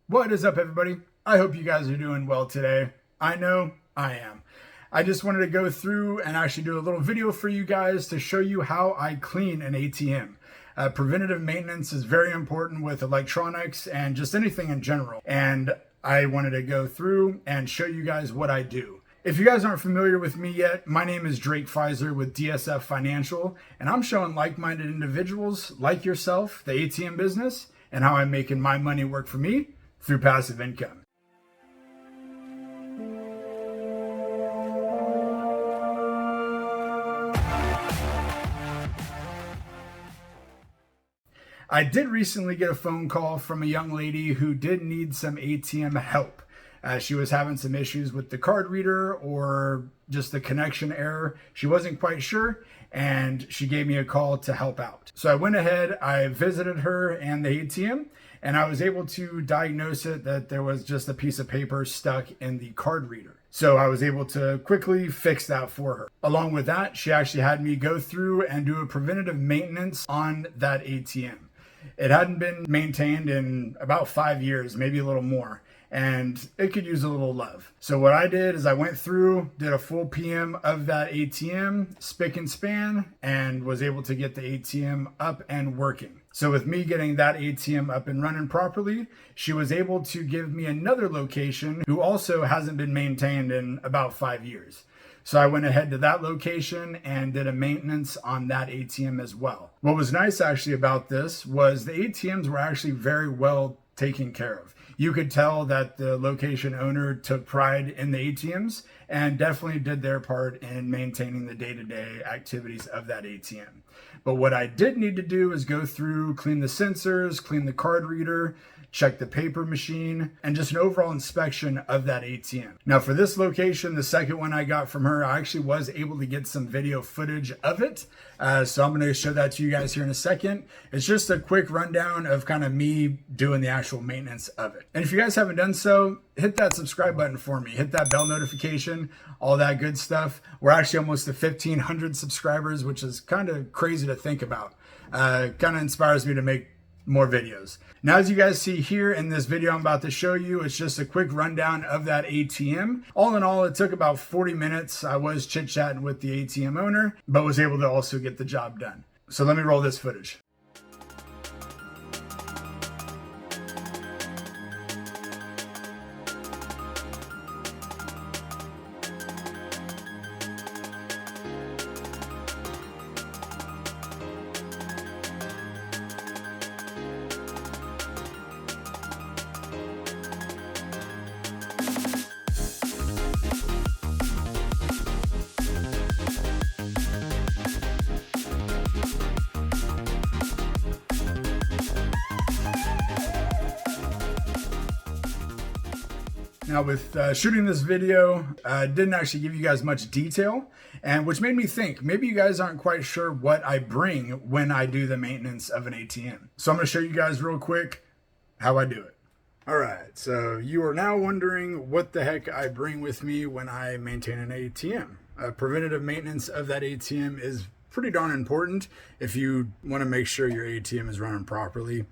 What is up, everybody? I hope you guys are doing well today. I know I am. I just wanted to go through and actually do a little video for you guys to show you how I clean an ATM. Preventative maintenance is very important with electronics and just anything in general. And I wanted to go through and show you guys what I do. If you guys aren't familiar with me yet, my name is Drake Pfizer with DSF Financial, and I'm showing like-minded individuals like yourself, the ATM business, and how I'm making my money work for me through passive income. I did recently get a phone call from a young lady who did need some ATM help. She was having some issues with the card reader or just the connection error. She wasn't quite sure, and she gave me a call to help out. So I went ahead, I visited her and the ATM, and I was able to diagnose it that there was just a piece of paper stuck in the card reader. So I was able to quickly fix that for her. Along with that, she actually had me go through and do a preventative maintenance on that ATM. It hadn't been maintained in about 5 years, maybe a little more, and it could use a little love. So what I did is I went through, did a full PM of that ATM, spick and span, and was able to get the ATM up and working. So with me getting that ATM up and running properly, she was able to give me another location who also hasn't been maintained in about 5 years. So I went ahead to that location and did a maintenance on that ATM as well. What was nice actually about this was the ATMs were actually very well taken care of. You could tell that the location owner took pride in the ATMs and definitely did their part in maintaining the day-to-day activities of that ATM. But what I did need to do is go through, clean the sensors, clean the card reader, check the paper machine, and just an overall inspection of that ATM. Now for this location, the second one I got from her, I actually was able to get some video footage of it. So I'm going to show that to you guys here in a second. It's just a quick rundown of kind of me doing the actual maintenance of it. And if you guys haven't done so, hit that subscribe button for me. Hit that bell notification, all that good stuff. We're actually almost to 1,500 subscribers, which is kind of crazy to think about. Kind of inspires me to make more videos. Now, as you guys see here in this video I'm about to show you, it's just a quick rundown of that ATM. All in all, it took about 40 minutes. I was chit-chatting with the ATM owner, but was able to also get the job done. So let me roll this footage. Now with shooting this video, I didn't actually give you guys much detail, and which made me think maybe you guys aren't quite sure what I bring when I do the maintenance of an ATM. So I'm going to show you guys real quick how I do it. All right, so you are now wondering what the heck I bring with me when I maintain an ATM. Preventative maintenance of that ATM is pretty darn important if you want to make sure your ATM is running properly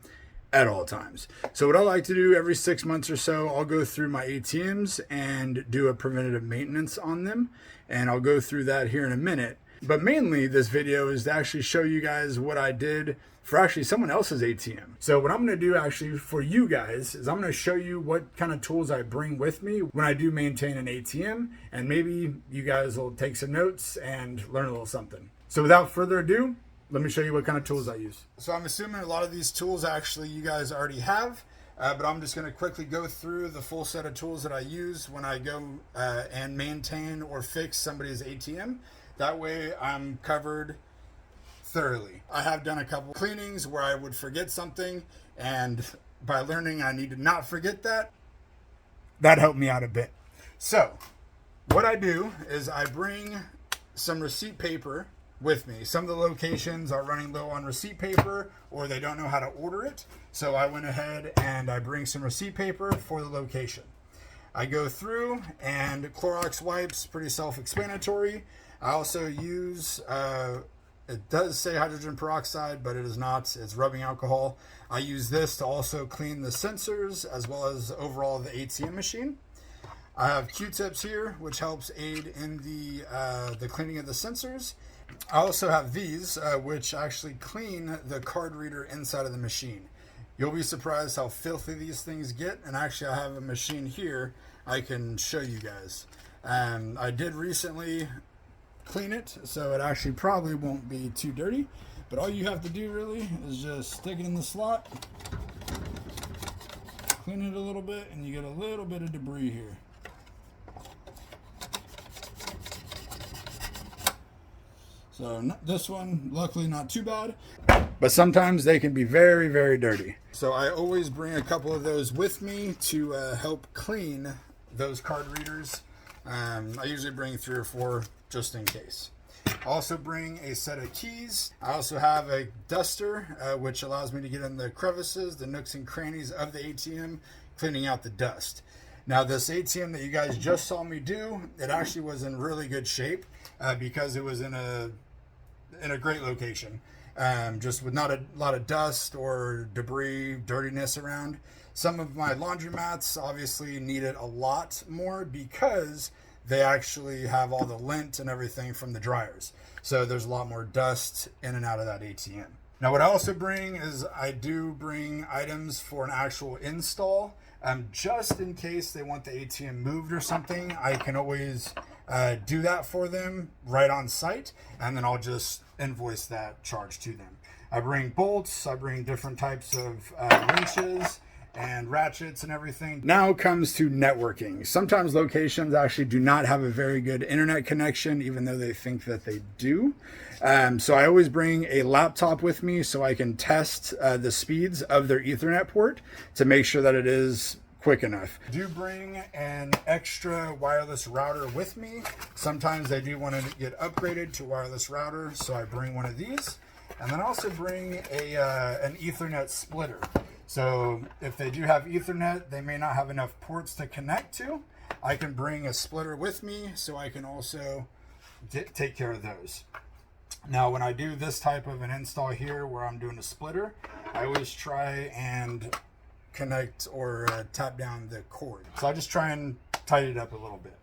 at all times. So what I like to do every 6 months or so, I'll go through my ATMs and do a preventative maintenance on them. And I'll go through that here in a minute. But mainly this video is to actually show you guys what I did for actually someone else's ATM. So what I'm going to do actually for you guys is I'm going to show you what kind of tools I bring with me when I do maintain an ATM. And maybe you guys will take some notes and learn a little something. So without further ado, let me show you what kind of tools I use. So I'm assuming a lot of these tools actually you guys already have, but I'm just going to quickly go through the full set of tools that I use when I go and maintain or fix somebody's ATM. That way I'm covered thoroughly. I have done a couple cleanings where I would forget something, and by learning I need to not forget that, that helped me out a bit. So what I do is I bring some receipt paper with me. Some of the locations are running low on receipt paper or they don't know how to order it. So I went ahead and I bring some receipt paper for the location. I go through, and Clorox wipes, pretty self-explanatory. I also use It does say hydrogen peroxide, but it is not. It's rubbing alcohol. I use this to also clean the sensors as well as overall the ATM machine. I have Q-tips here, which helps aid in the cleaning of the sensors. I also have these, which actually clean the card reader inside of the machine. You'll be surprised how filthy these things get. And actually, I have a machine here I can show you guys. I did recently clean it, so it actually probably won't be too dirty. But all you have to do really is just stick it in the slot, clean it a little bit, and you get a little bit of debris here. So this one, luckily not too bad, but sometimes they can be very, very dirty. So I always bring a couple of those with me to help clean those card readers. I usually bring 3 or 4 just in case. I also bring a set of keys. I also have a duster, which allows me to get in the crevices, the nooks and crannies of the ATM, cleaning out the dust. Now this ATM that you guys just saw me do, it actually was in really good shape because it was in a great location, just with not a lot of dust or debris, dirtiness around. Some of my laundromats obviously needed a lot more because they actually have all the lint and everything from the dryers. So there's a lot more dust in and out of that ATM. Now what I also bring is I do bring items for an actual install. Just in case they want the ATM moved or something, I can always do that for them right on site, and then I'll just invoice that charge to them. I bring bolts, I bring different types of wrenches and ratchets and everything. Now comes to networking. Sometimes locations actually do not have a very good internet connection, even though they think that they do. So I always bring a laptop with me so I can test the speeds of their Ethernet port to make sure that it is quick enough. I do bring an extra wireless router with me. Sometimes I do want to get upgraded to wireless router, so I bring one of these. And then I also bring an Ethernet splitter. So if they do have Ethernet, they may not have enough ports to connect to. I can bring a splitter with me so I can also take care of those. Now, when I do this type of an install here where I'm doing a splitter, I always try and connect or tap down the cord. So I just try and tighten it up a little bit.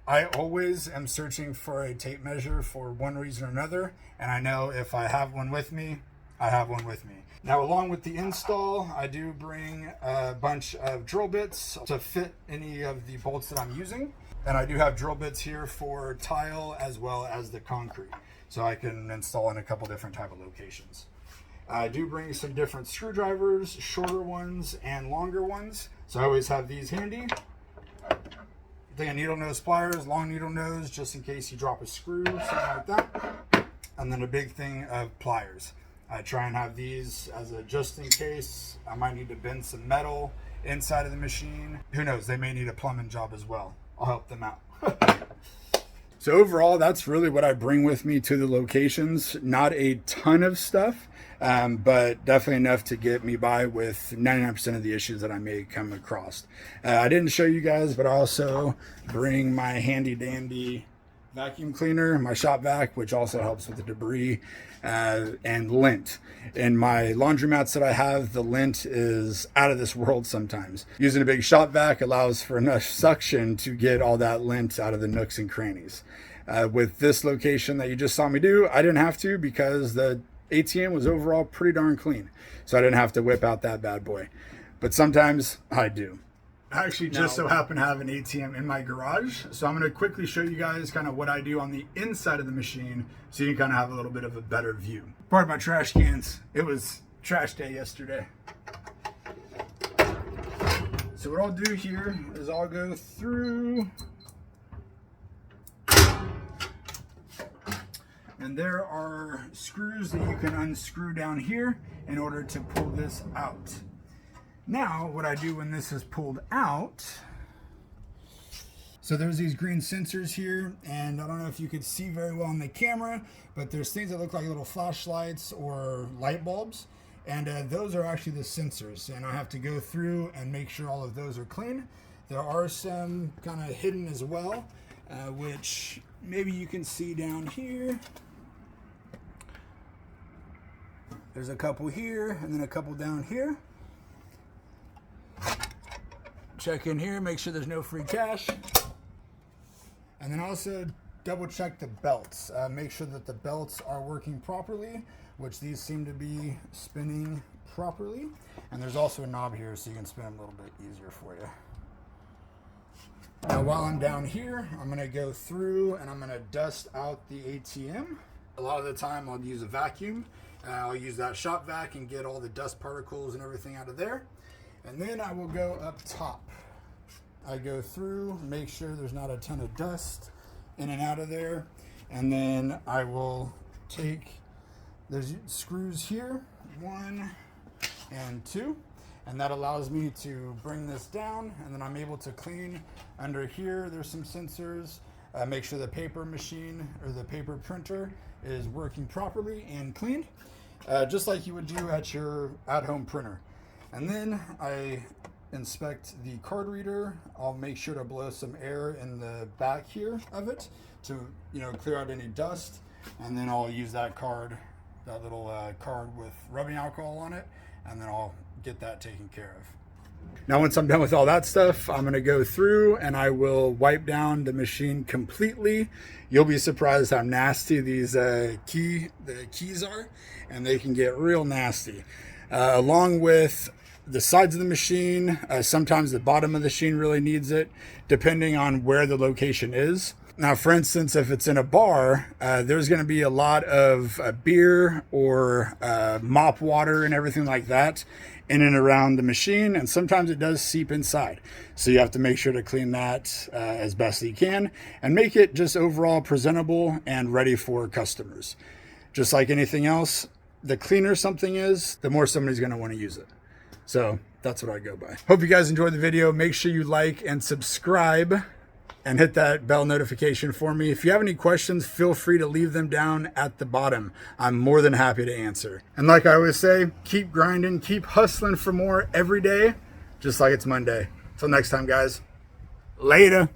I always am searching for a tape measure for one reason or another, and I know if I have one with me, I have one with me. Now, along with the install, I do bring a bunch of drill bits to fit any of the bolts that I'm using. And I do have drill bits here for tile as well as the concrete. So I can install in a couple different type of locations. I do bring some different screwdrivers, shorter ones and longer ones. So I always have these handy. I think a needle nose pliers, long needle nose, just in case you drop a screw, something like that. And then a big thing of pliers. I try and have these as a just in case. I might need to bend some metal inside of the machine. Who knows, they may need a plumbing job as well. I'll help them out. So overall, that's really what I bring with me to the locations. Not a ton of stuff, but definitely enough to get me by with 99% of the issues that I may come across. I didn't show you guys, but I also bring my handy dandy vacuum cleaner, my shop vac, which also helps with the debris, and lint. In my laundromats that I have, the lint is out of this world sometimes. Using a big shop vac allows for enough suction to get all that lint out of the nooks and crannies. With this location that you just saw me do, I didn't have to because the ATM was overall pretty darn clean. So I didn't have to whip out that bad boy. But sometimes I do. I actually just so happen to have an ATM in my garage. So I'm going to quickly show you guys kind of what I do on the inside of the machine so you can kind of have a little bit of a better view. Pardon my trash cans. It was trash day yesterday. So what I'll do here is I'll go through, and there are screws that you can unscrew down here in order to pull this out. Now, what I do when this is pulled out, so there's these green sensors here, and I don't know if you could see very well on the camera, but there's things that look like little flashlights or light bulbs, and those are actually the sensors, and I have to go through and make sure all of those are clean. There are some kind of hidden as well, which maybe you can see down here. There's a couple here and then a couple down here. Check in here, make sure there's no free cash. And then also double check the belts. Make sure that the belts are working properly, which these seem to be spinning properly. And there's also a knob here so you can spin them a little bit easier for you. Now while I'm down here, I'm gonna go through and I'm gonna dust out the ATM. A lot of the time I'll use a vacuum. I'll use that shop vac and get all the dust particles and everything out of there. And then I will go up top. I go through, make sure there's not a ton of dust in and out of there. And then I will take, there's screws here, 1 and 2. And that allows me to bring this down, and then I'm able to clean under here. There's some sensors. Make sure the paper machine or the paper printer is working properly and cleaned, just like you would do at your at-home printer. And then I inspect the card reader. I'll make sure to blow some air in the back here of it to, clear out any dust. And then I'll use that card, that little card with rubbing alcohol on it, and then I'll get that taken care of. Now, once I'm done with all that stuff, I'm going to go through and I will wipe down the machine completely. You'll be surprised how nasty these keys are, and they can get real nasty. Along with the sides of the machine, sometimes the bottom of the machine really needs it, depending on where the location is. Now, for instance, if it's in a bar, there's going to be a lot of beer or mop water and everything like that in and around the machine, and sometimes it does seep inside. So you have to make sure to clean that as best you can and make it just overall presentable and ready for customers. Just like anything else, the cleaner something is, the more somebody's going to want to use it. So that's what I go by. Hope you guys enjoyed the video. Make sure you like and subscribe and hit that bell notification for me. If you have any questions, feel free to leave them down at the bottom. I'm more than happy to answer. And like I always say, keep grinding, keep hustling for more every day, just like it's Monday. Till next time, guys. Later.